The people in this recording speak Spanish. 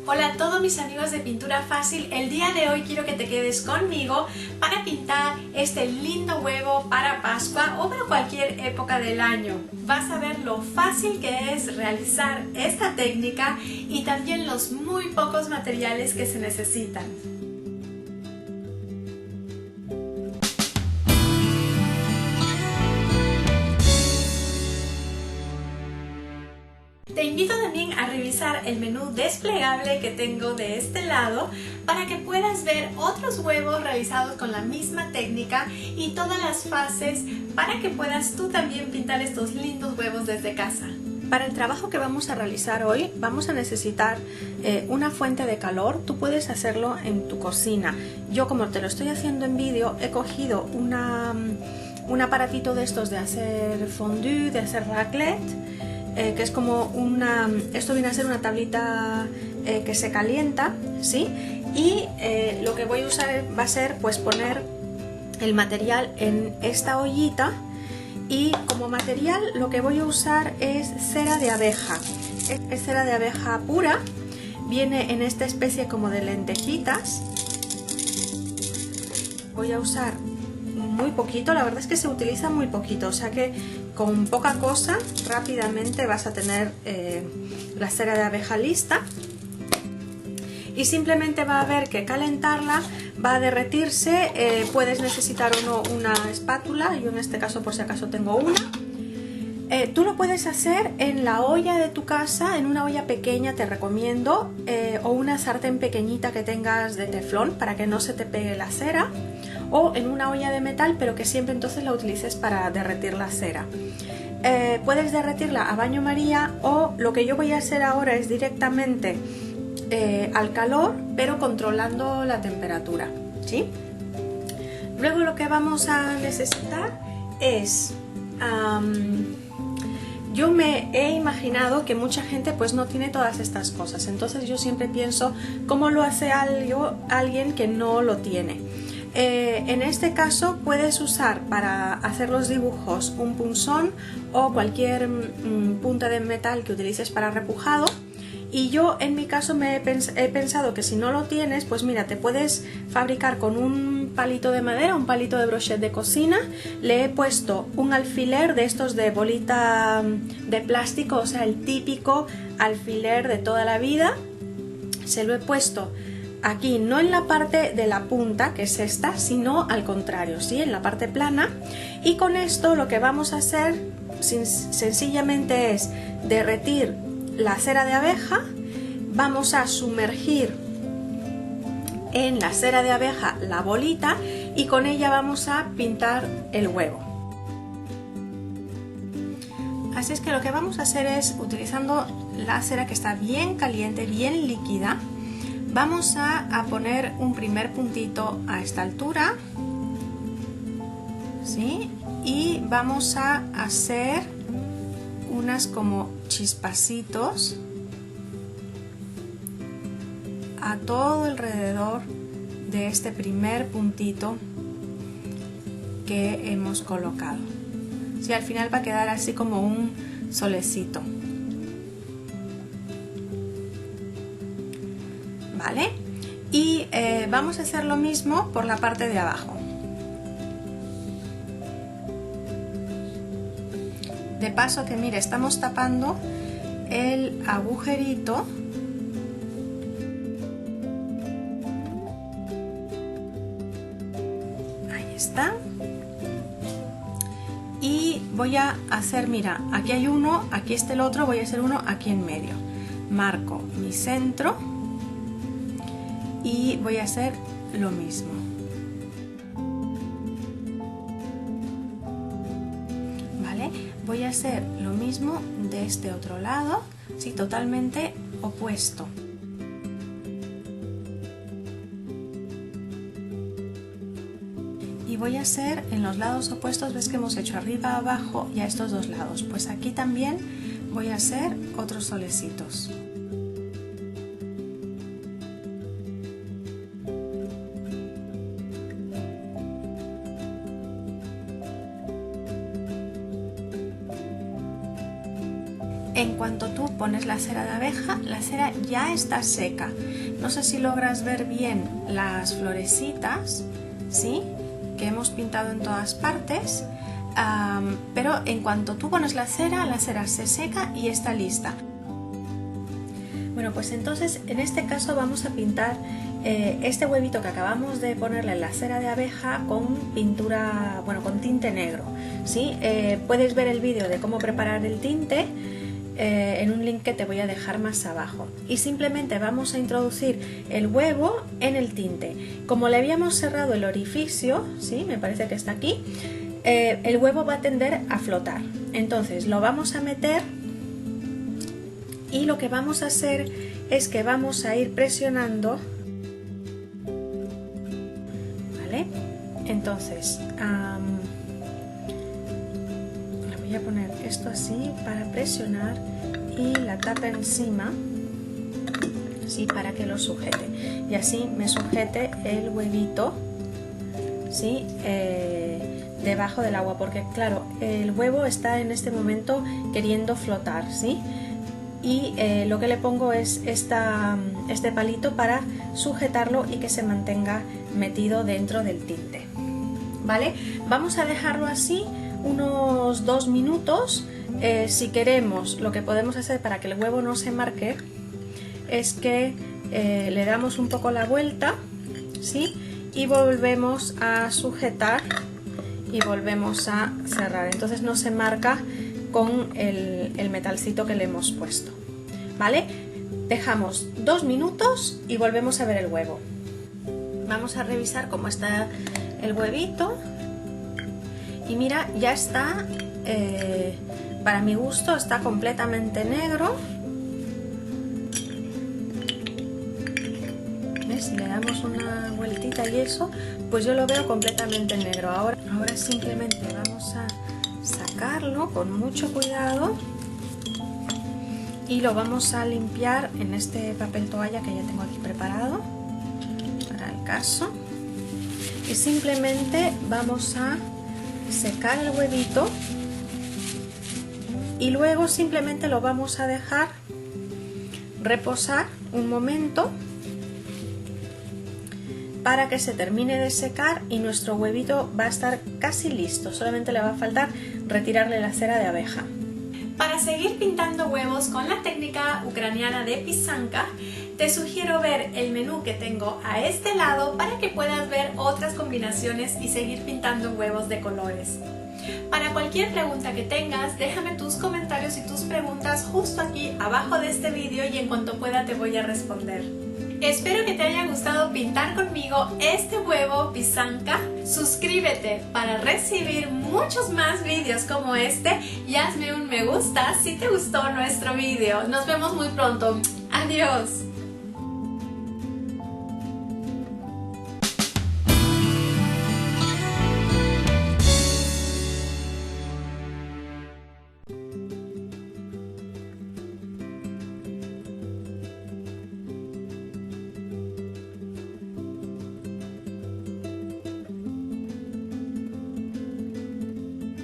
Hola a todos mis amigos de Pintura Fácil. El día de hoy quiero que te quedes conmigo para pintar este lindo huevo para Pascua o para cualquier época del año. Vas a ver lo fácil que es realizar esta técnica y también los muy pocos materiales que se necesitan. Te invito también a revisar el menú desplegable que tengo de este lado para que puedas ver otros huevos realizados con la misma técnica y todas las fases para que puedas tú también pintar estos lindos huevos desde casa. Para el trabajo que vamos a realizar hoy vamos a necesitar una fuente de calor. Tú puedes hacerlo en tu cocina. Yo, como te lo estoy haciendo en vídeo, he cogido un aparatito de estos de hacer fondue, de hacer raclette. Que es como esto viene a ser una tablita que se calienta, ¿sí? Y lo que voy a usar va a ser pues poner el material en esta ollita y como material lo que voy a usar es cera de abeja. Es cera de abeja pura, viene en esta especie como de lentejitas. Voy a usar muy poquito, la verdad es que se utiliza muy poquito, o sea que con poca cosa rápidamente vas a tener la cera de abeja lista y simplemente va a haber que calentarla, va a derretirse. Puedes necesitar o no una espátula, yo en este caso por si acaso tengo una. Tú lo puedes hacer en la olla de tu casa, en una olla pequeña te recomiendo, o una sartén pequeñita que tengas de teflón para que no se te pegue la cera, o en una olla de metal, pero que siempre entonces la utilices para derretir la cera. Puedes derretirla a baño María, o lo que yo voy a hacer ahora es directamente al calor, pero controlando la temperatura, ¿sí? Luego lo que vamos a necesitar es... yo me he imaginado que mucha gente pues no tiene todas estas cosas, entonces yo siempre pienso cómo lo hace alguien que no lo tiene. En este caso puedes usar para hacer los dibujos un punzón o cualquier punta de metal que utilices para repujado. Y yo en mi caso he pensado que si no lo tienes, pues mira, te puedes fabricar con un palito de madera, un palito de brochet de cocina. Le he puesto un alfiler de estos de bolita de plástico, o sea, el típico alfiler de toda la vida. Se lo he puesto aquí, no en la parte de la punta, que es esta, sino al contrario, ¿sí? En la parte plana. Y con esto lo que vamos a hacer sencillamente es derretir la cera de abeja. Vamos a sumergir en la cera de abeja la bolita y con ella vamos a pintar el huevo. Así es que lo que vamos a hacer es, utilizando la cera que está bien caliente, bien líquida, vamos a poner un primer puntito a esta altura, ¿sí? Y vamos a hacer unas como chispacitos a todo alrededor de este primer puntito que hemos colocado. Sí, al final va a quedar así como un solecito. ¿Vale? Y vamos a hacer lo mismo por la parte de abajo. De paso que, mire, estamos tapando el agujerito. Ahí está. Y voy a hacer, mira, aquí hay uno, aquí está el otro, voy a hacer uno aquí en medio. Marco mi centro y voy a hacer lo mismo. ¿Vale? Voy a hacer lo mismo de este otro lado, sí, totalmente opuesto. Y voy a hacer en los lados opuestos, ves que hemos hecho arriba, abajo y a estos dos lados. Pues aquí también voy a hacer otros solecitos. en cuanto tú pones la cera de abeja, la cera ya está seca. No sé si logras ver bien las florecitas, ¿sí?, que hemos pintado en todas partes, pero en cuanto tú pones la cera se seca y está lista. Bueno, pues entonces en este caso vamos a pintar este huevito que acabamos de ponerle en la cera de abeja con pintura, bueno, con tinte negro, ¿sí? Puedes ver el vídeo de cómo preparar el tinte en un link que te voy a dejar más abajo. Y simplemente vamos a introducir el huevo en el tinte. Como le habíamos cerrado el orificio, ¿sí?, me parece que está aquí, el huevo va a tender a flotar. Entonces lo vamos a meter y lo que vamos a hacer es que vamos a ir presionando, ¿vale? Entonces le voy a poner esto así para presionar y la tapa encima, ¿sí?, para que lo sujete, y así me sujete el huevito, ¿sí?, debajo del agua, porque claro, el huevo está en este momento queriendo flotar, ¿sí? Y lo que le pongo es este palito para sujetarlo y que se mantenga metido dentro del tinte, ¿vale? Vamos a dejarlo así unos 2 minutos. Si queremos, lo que podemos hacer para que el huevo no se marque es que le damos un poco la vuelta, ¿sí?, y volvemos a sujetar y volvemos a cerrar, entonces no se marca con el metalcito que le hemos puesto, ¿vale? Dejamos 2 minutos y volvemos a ver el huevo. Vamos a revisar cómo está el huevito y mira, ya está, para mi gusto está completamente negro. ¿Ves? Si le damos una vueltita y eso, pues yo lo veo completamente negro. Ahora simplemente vamos a sacarlo con mucho cuidado y lo vamos a limpiar en este papel toalla que ya tengo aquí preparado para el caso, y simplemente vamos a secar el huevito y luego simplemente lo vamos a dejar reposar un momento para que se termine de secar y nuestro huevito va a estar casi listo, solamente le va a faltar retirarle la cera de abeja. Para seguir pintando huevos con la técnica ucraniana de pisanka, te sugiero ver el menú que tengo a este lado para que puedas ver otras combinaciones y seguir pintando huevos de colores. Para cualquier pregunta que tengas, déjame tus comentarios y tus preguntas justo aquí abajo de este vídeo y en cuanto pueda te voy a responder. Espero que te haya gustado pintar conmigo este huevo pisanka. Suscríbete para recibir muchos más vídeos como este y hazme un me gusta si te gustó nuestro vídeo. Nos vemos muy pronto. Adiós.